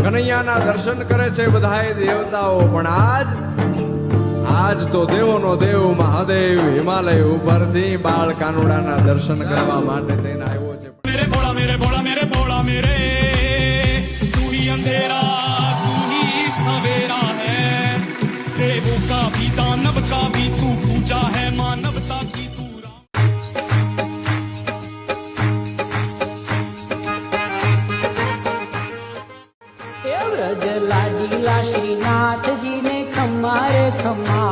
કનૈયાના દર્શન કરે છે બધાય દેવતાઓ, પણ આજ તો દેવોનો દેવ મહાદેવ હિમાલય ઉપરથી બાળ કાનુડાના દર્શન કરવા માટે થઈને આવ્યો છે. मेरे भोला मेरे भोला मेरे भोला मेरे, तू ही अंधेरा तू ही सवेरा है, देवों का भी दानव का भी तू पूजा है, मानवता की तू વ્રજ લાડીલા શ્રીનાથજીને ખમ્મા રે ખમ્મા,